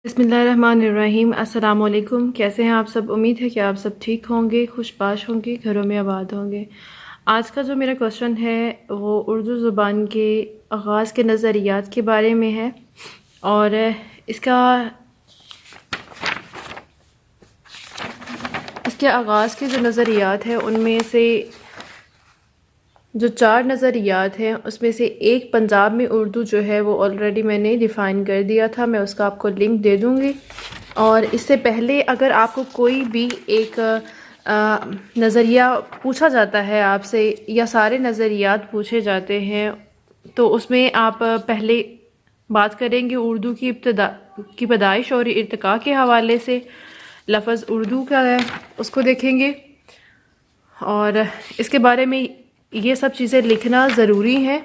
बिस्मिल्लाहिर्रहमानिर्रहीम। अस्सलाम वालेकुम। कैसे हैं आप सब? उम्मीद है कि आप सब ठीक होंगे, खुशबाश होंगे, घरों में आबाद होंगे। आज का जो मेरा क्वेश्चन है वो उर्दू ज़ुबान के आगाज़ के नज़रियात के बारे में है और इसके आगाज़ के जो नज़रियात हैं उनमें से जो 4 नज़रियात हैं उसमें से एक पंजाब में उर्दू जो है वो ऑलरेडी मैंने डिफ़ाइन कर दिया था, मैं उसका आपको लिंक दे दूँगी। और इससे पहले अगर आपको कोई भी एक नज़रिया पूछा जाता है आपसे या सारे नज़रियात पूछे जाते हैं तो उसमें आप पहले बात करेंगे उर्दू की पैदाइश और इर्तिका के हवाले से। लफ्ज़ उर्दू क्या है उसको देखेंगे और इसके बारे में ये सब चीज़ें लिखना ज़रूरी है,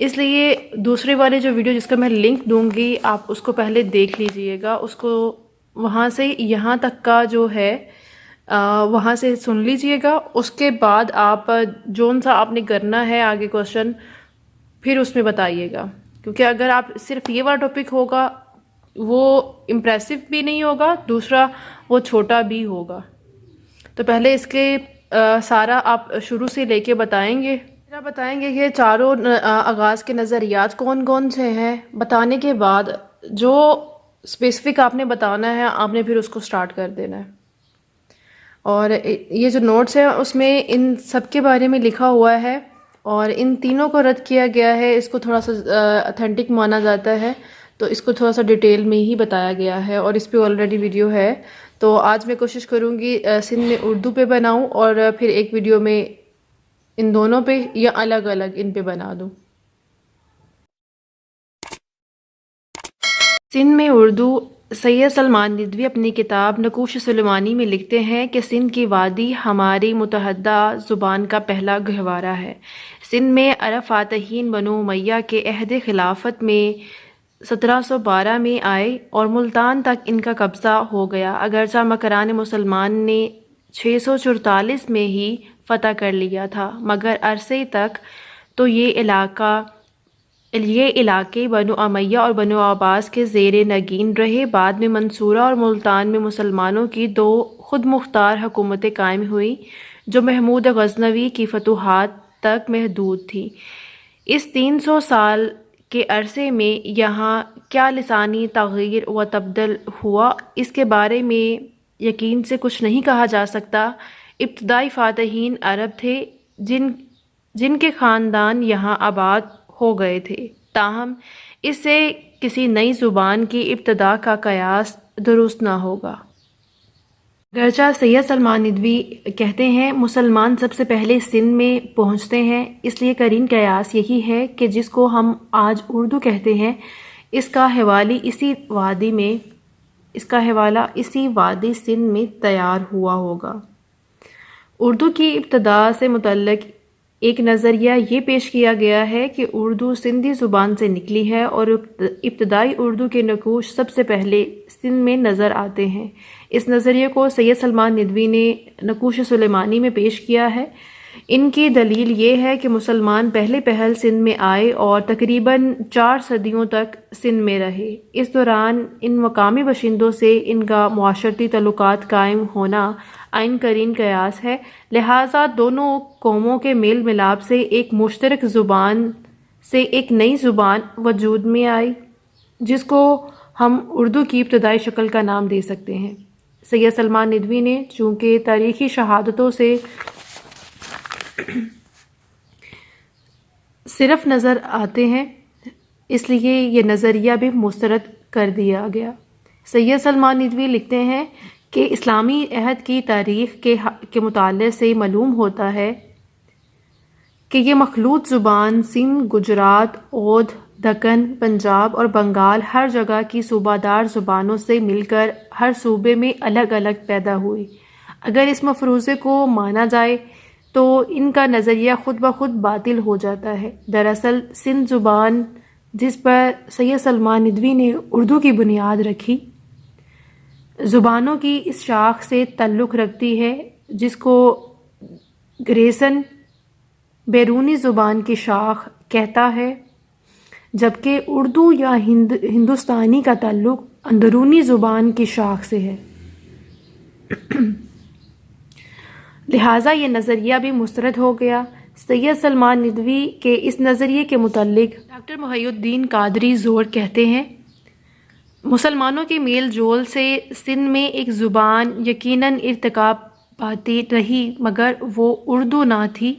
इसलिए दूसरे वाले जो वीडियो जिसका मैं लिंक दूंगी आप उसको पहले देख लीजिएगा, उसको वहाँ से यहाँ तक का जो है वहाँ से सुन लीजिएगा। उसके बाद आप जोन सा आपने करना है आगे क्वेश्चन फिर उसमें बताइएगा, क्योंकि अगर आप सिर्फ ये वाला टॉपिक होगा वो इम्प्रेसिव भी नहीं होगा, दूसरा वो छोटा भी होगा। तो पहले इसके सारा आप शुरू से लेके बताएंगे कि चारों आगाज़ के नज़रियात कौन कौन से हैं। बताने के बाद जो स्पेसिफिक आपने बताना है आपने फिर उसको स्टार्ट कर देना है। और ये जो नोट्स हैं उसमें इन सब के बारे में लिखा हुआ है और इन तीनों को रद्द किया गया है। इसको थोड़ा सा ऑथेंटिक माना जाता है तो इसको थोड़ा सा डिटेल में ही बताया गया है और इस पे ऑलरेडी वीडियो है। तो आज मैं कोशिश करूँगी सिंध में उर्दू पे बनाऊँ और फिर एक वीडियो में इन दोनों पे या अलग अलग इन पे बना दूँ। सिंध में उर्दू। सैयद सलमान निदवी अपनी किताब नकूश सुलेमानी में लिखते हैं कि सिंध की वादी हमारी मुतहदा ज़ुबान का पहला गहवारा है। सिंध में अरब फातहीन बनु उमैया के अहद खिलाफत में 1712 में आए और मुल्तान तक इनका कब्ज़ा हो गया। अगरचा मकरान मुसलमान ने 644 में ही फ़तह कर लिया था, मगर अरसे तक तो ये इलाके बनु उमैया और बनु अब्बास के ज़ेरे नगीन रहे। बाद में मंसूरा और मुल्तान में मुसलमानों की 2 खुद मुख्तार हुकूमतें कायम हुई जो महमूद गज़नवी की फतूहात तक महदूद थी। इस 300 साल के अरसे में यहाँ क्या लिसानी तग़यीर व तब्दल हुआ इसके बारे में यकीन से कुछ नहीं कहा जा सकता। इब्तदाई फ़ातहीन अरब थे जिनके ख़ानदान यहाँ आबाद हो गए थे, ताहम इससे किसी नई ज़ुबान की इब्तदा का कयास दुरुस्त न होगा। गरचा सैयद सलमान निदवी कहते हैं मुसलमान सबसे पहले सिंध में पहुंचते हैं, इसलिए करीन कयास यही है कि जिसको हम आज उर्दू कहते हैं इसका हवाला इसी वादी सिंध में तैयार हुआ होगा। उर्दू की इब्तदा से मुतल्लिक एक नज़रिया ये पेश किया गया है कि उर्दू सिंधी ज़ुबान से निकली है और इब्तदाई उर्दू के नकूश सबसे पहले सिंध में नज़र आते हैं। इस नज़रिए को सैयद सलमान निदवी ने नकूश सुलेमानी में पेश किया है। इनकी दलील ये है कि मुसलमान पहले पहल सिंध में आए और तकरीबन 4 सदियों तक सिंध में रहे। इस दौरान इन मकामी बशिंदों से इनका मुआशरती तल्लुकात कायम होना आइन करीन कयास है, लिहाजा दोनों कौमों के मेल मिलाप से एक मुश्तरक ज़ुबान से एक नई ज़ुबान वजूद में आई जिसको हम उर्दू की इब्तदाई शक्ल का नाम दे सकते हैं। सैयद सलमान निदवी ने चूँकि तारीख़ी शहादतों से सिर्फ नज़र आते हैं इसलिए ये नज़रिया भी मुस्तरद कर दिया गया। सैयद सलमान निदवी लिखते हैं कि इस्लामी अहद की तारीख़ के मुताले से मालूम होता है कि ये मखलूत ज़ुबान सिंध, गुजरात, ओध, दक्कन, पंजाब और बंगाल हर जगह की सूबादार ज़ुबानों से मिलकर हर सूबे में अलग अलग पैदा हुई। अगर इस मफरूज़े को माना जाए तो इनका नज़रिया खुद ब खुद बातिल हो जाता है। दरअसल सिंध ज़ुबान जिस पर सैयद सलमान निदवी ने उर्दू की बुनियाद रखी ज़ुबानों की इस शाख से ताल्लुक़ रखती है जिसको ग्रेसन बैरूनी ज़ुबान की शाख कहता है, جبکہ اردو یا ہندوستانی کا تعلق اندرونی زبان کی شاخ سے ہے، لہٰذا یہ نظریہ بھی مسترد ہو گیا۔ سید سلمان ندوی کے اس نظریے کے متعلق ڈاکٹر محی الدین قادری زور کہتے ہیں، مسلمانوں کے میل جول سے سندھ میں ایک زبان یقیناً ارتقاب پاتی رہی، مگر وہ اردو نہ تھی۔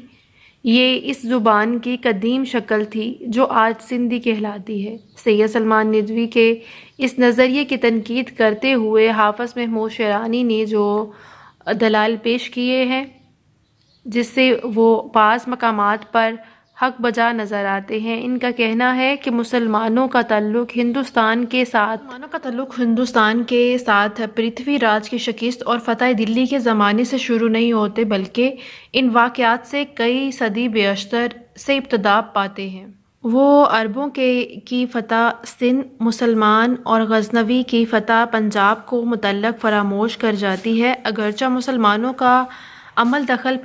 یہ اس زبان کی قدیم شکل تھی جو آج سندھی کہلاتی ہے۔ سید سلمان ندوی کے اس نظریے کی تنقید کرتے ہوئے حافظ محمود شیرانی نے جو دلائل پیش کیے ہیں، جس سے وہ بعض مقامات پر حق بجا نظر آتے ہیں، ان کا کہنا ہے کہ مسلمانوں کا تعلق ہندوستان کے ساتھ پرتھوی راج کی شکست اور فتح دلی کے زمانے سے شروع نہیں ہوتے، بلکہ ان واقعات سے کئی صدی بیشتر سے ابتدا پاتے ہیں۔ وہ عربوں کی فتح سندھ، مسلمان اور غزنوی کی فتح پنجاب کو متعلق فراموش کر جاتی ہے۔ اگرچہ مسلمانوں کا عمل دخل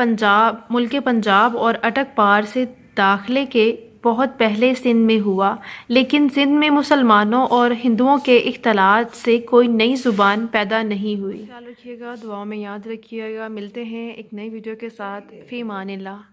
ملک پنجاب اور اٹک پار سے داخلے کے بہت پہلے سندھ میں ہوا، لیکن سندھ میں مسلمانوں اور ہندوؤں کے اختلاط سے کوئی نئی زبان پیدا نہیں ہوئی۔ خیال رکھیے گا، دعاؤں میں یاد رکھیے گا۔ ملتے ہیں ایک نئی ویڈیو کے ساتھ۔ فی امان اللہ۔